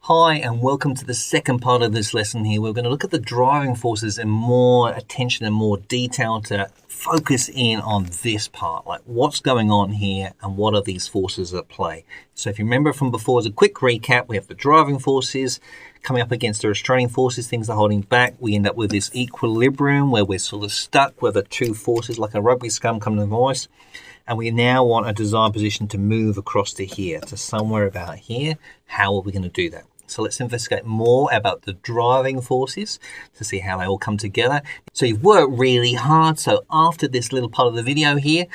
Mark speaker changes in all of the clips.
Speaker 1: Hi, and welcome to the second part of this lesson here. We're going to look at the driving forces in more attention and more detail to focus in on this part, like what's going on here and what are these forces at play. So if you remember from before, as a quick recap, we have the driving forces coming up against the restraining forces, things are holding back. We end up with this equilibrium where we're sort of stuck with the two forces like a rugby scum coming to voice. And we now want a desired position to move across to here, to somewhere about here. How are we going to do that? So let's investigate more about the driving forces to see how they all come together. So you've worked really hard. So after this little part of the video here,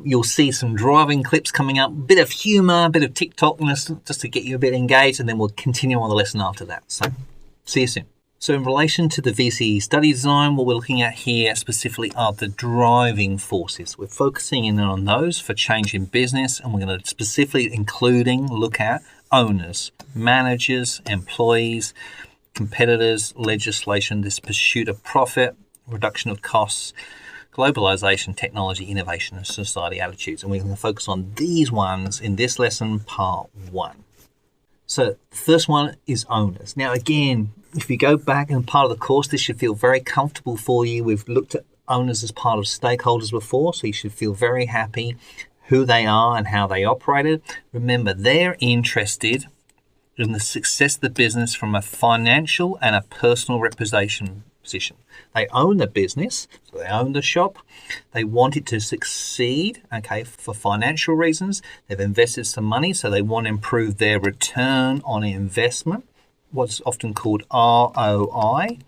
Speaker 1: you'll see some driving clips coming up, a bit of humor, a bit of TikTokness just to get you a bit engaged, and then we'll continue on the lesson after that. So see you soon. So in relation to the VCE study design, what we're looking at here specifically are the driving forces. We're focusing in on those for change in business, and we're going to specifically look at owners, managers, employees, competitors, legislation, this pursuit of profit, reduction of costs, globalization, technology, innovation, and society attitudes. And we're going to focus on these ones in this lesson, part 1. So the first one is owners. Now, again, if you go back in part of the course, this should feel very comfortable for you. We've looked at owners as part of stakeholders before, so you should feel very happy who they are and how they operated. Remember, they're interested in the success of the business from a financial and a personal representation position. They own the business, so they own the shop. They want it to succeed, for financial reasons. They've invested some money, so they want to improve their return on investment, what's often called ROI.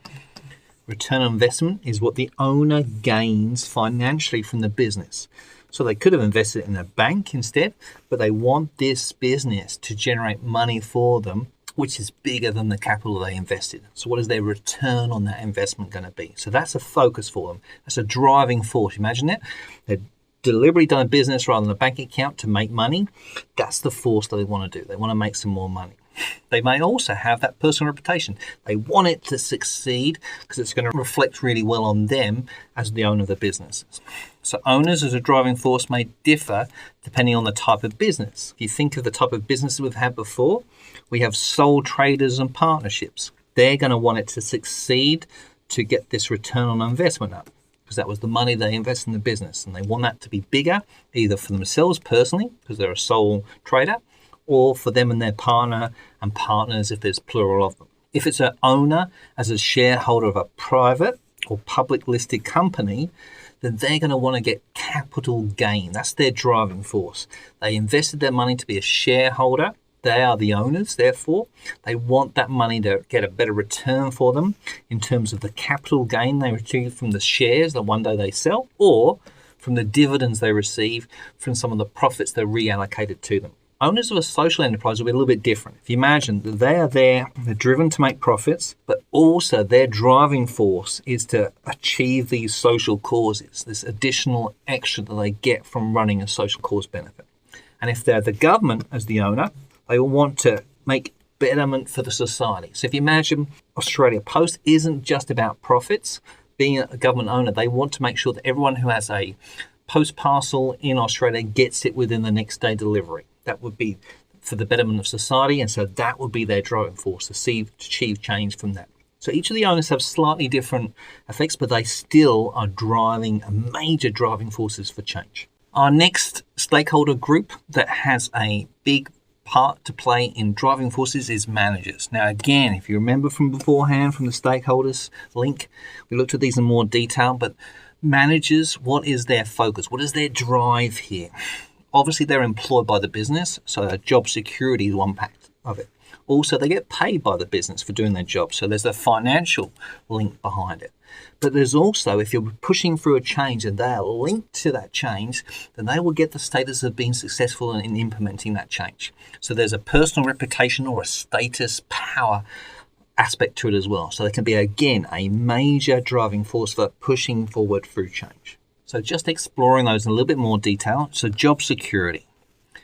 Speaker 1: Return on investment is what the owner gains financially from the business. So they could have invested in a bank instead, but they want this business to generate money for them, which is bigger than the capital they invested. So what is their return on that investment going to be? So that's a focus for them. That's a driving force. Imagine it. They've deliberately done a business rather than a bank account to make money. That's the force that they want to do. They want to make some more money. They may also have that personal reputation. They want it to succeed because it's going to reflect really well on them as the owner of the business. So owners as a driving force may differ depending on the type of business. If you think of the type of businesses we've had before, we have sole traders and partnerships. They're going to want it to succeed to get this return on investment up because that was the money they invest in the business, and they want that to be bigger either for themselves personally because they're a sole trader, or for them and their partner and partners if there's plural of them. If it's an owner as a shareholder of a private or public listed company, then they're going to want to get capital gain. That's their driving force. They invested their money to be a shareholder. They are the owners, therefore. They want that money to get a better return for them in terms of the capital gain they receive from the shares that one day they sell, or from the dividends they receive from some of the profits that are reallocated to them. Owners of a social enterprise will be a little bit different. If you imagine that they are there, they're driven to make profits, but also their driving force is to achieve these social causes, this additional extra that they get from running a social cause benefit. And if they're the government as the owner, they will want to make betterment for the society. So if you imagine Australia Post isn't just about profits. Being a government owner, they want to make sure that everyone who has a post parcel in Australia gets it within the next day delivery. That would be for the betterment of society, and so that would be their driving force to achieve change from that. So each of the owners have slightly different effects, but they still are driving major driving forces for change. Our next stakeholder group that has a big part to play in driving forces is managers. Now again, if you remember from beforehand from the stakeholders link, we looked at these in more detail, but managers, what is their focus? What is their drive here? Obviously, they're employed by the business, so job security is one part of it. Also, they get paid by the business for doing their job, so there's a financial link behind it. But there's also, if you're pushing through a change and they are linked to that change, then they will get the status of being successful in implementing that change. So there's a personal reputation or a status power aspect to it as well. So there can be, again, a major driving force for pushing forward through change. So just exploring those in a little bit more detail. So job security.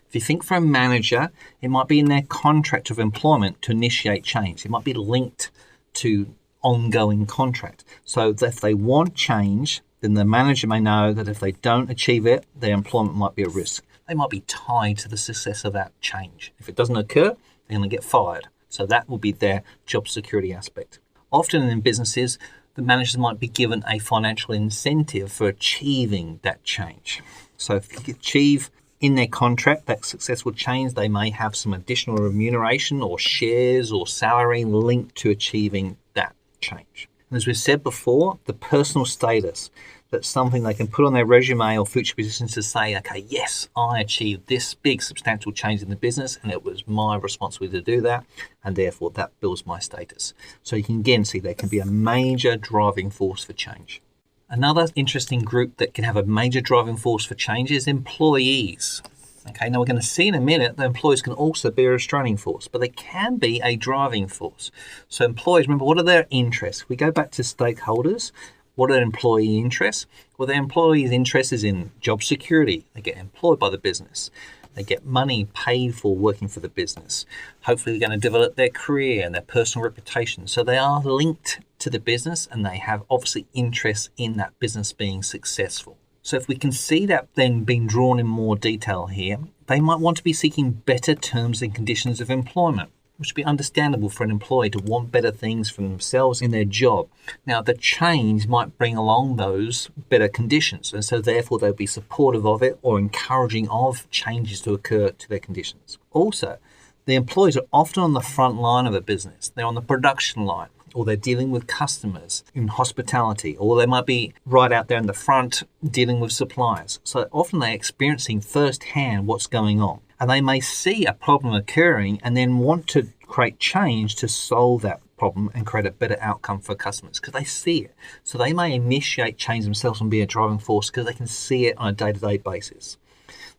Speaker 1: If you think for a manager, it might be in their contract of employment to initiate change. It might be linked to ongoing contract. So if they want change, then the manager may know that if they don't achieve it, their employment might be at risk. They might be tied to the success of that change. If it doesn't occur, they're going to get fired. So that will be their job security aspect. Often in businesses, the managers might be given a financial incentive for achieving that change. So if you achieve in their contract that successful change, they may have some additional remuneration or shares or salary linked to achieving that change. And as we said before, the personal status, that's something they can put on their resume or future positions to say, okay, yes, I achieved this big substantial change in the business and it was my responsibility to do that, and therefore that builds my status. So you can again see there can be a major driving force for change. Another interesting group that can have a major driving force for change is employees. Okay, now we're going to see in a minute that employees can also be a restraining force, but they can be a driving force. So employees, remember, what are their interests? We go back to stakeholders. What are employee interests? Well, their employees' interest is in job security. They get employed by the business. They get money paid for working for the business. Hopefully they're going to develop their career and their personal reputation. So they are linked to the business and they have obviously interest in that business being successful. So if we can see that then being drawn in more detail here, they might want to be seeking better terms and conditions of employment, which would be understandable for an employee to want better things for themselves in their job. Now, the change might bring along those better conditions, and so therefore they'll be supportive of it or encouraging of changes to occur to their conditions. Also, the employees are often on the front line of a business. They're on the production line, or they're dealing with customers in hospitality, or they might be right out there in the front dealing with suppliers. So often they're experiencing firsthand what's going on. And they may see a problem occurring and then want to create change to solve that problem and create a better outcome for customers because they see it. So they may initiate change themselves and be a driving force because they can see it on a day-to-day basis.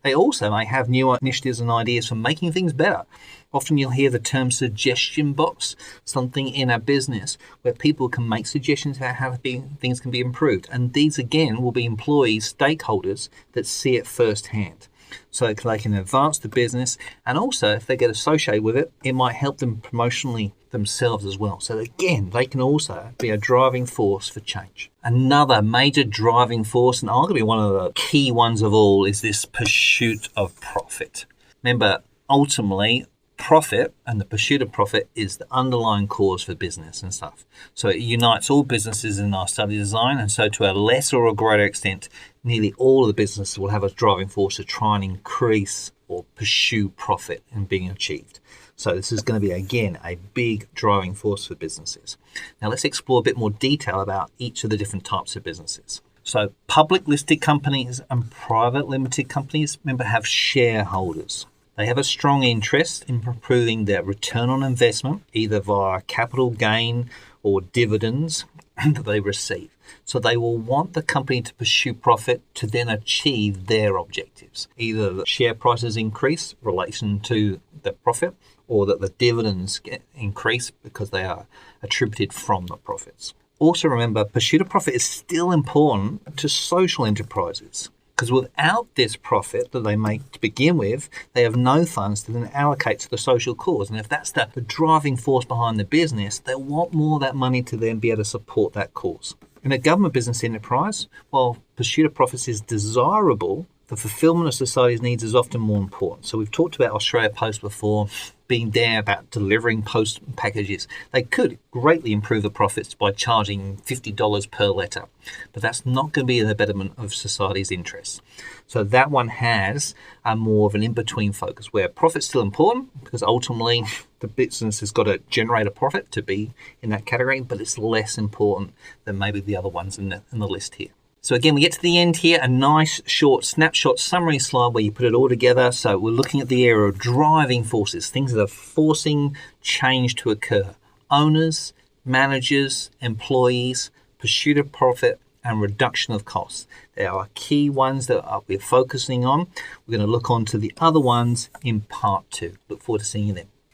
Speaker 1: They also may have new initiatives and ideas for making things better. Often you'll hear the term suggestion box, something in a business where people can make suggestions about how things can be improved. And these, again, will be employees, stakeholders that see it firsthand. So they can advance the business, and also if they get associated with it, it might help them promotionally themselves as well. So again, they can also be a driving force for change. Another major driving force, and arguably one of the key ones of all, is this pursuit of profit. Remember, ultimately, profit and the pursuit of profit is the underlying cause for business and stuff. So it unites all businesses in our study design, and so to a lesser or greater extent, nearly all of the businesses will have a driving force to try and increase or pursue profit in being achieved. So this is going to be, again, a big driving force for businesses. Now let's explore a bit more detail about each of the different types of businesses. So public listed companies and private limited companies, remember, have shareholders. They have a strong interest in improving their return on investment, either via capital gain or dividends that they receive. So they will want the company to pursue profit to then achieve their objectives. Either the share prices increase in relation to the profit, or that the dividends get increased because they are attributed from the profits. Also remember, pursuit of profit is still important to social enterprises, because without this profit that they make to begin with, they have no funds to then allocate to the social cause. And if that's the driving force behind the business, they'll want more of that money to then be able to support that cause. In a government business enterprise, while pursuit of profits is desirable, the fulfillment of society's needs is often more important. So we've talked about Australia Post before, being there about delivering post packages. They could greatly improve the profits by charging $50 per letter, but that's not going to be in the betterment of society's interests. So that one has a more of an in-between focus, where profit's still important because ultimately the business has got to generate a profit to be in that category, but it's less important than maybe the other ones in the list here. So again, we get to the end here, a nice short snapshot summary slide where you put it all together. So we're looking at the area of driving forces, things that are forcing change to occur. Owners, managers, employees, pursuit of profit, and reduction of costs. There are key ones that we're focusing on. We're going to look on to the other ones in part 2. Look forward to seeing you then.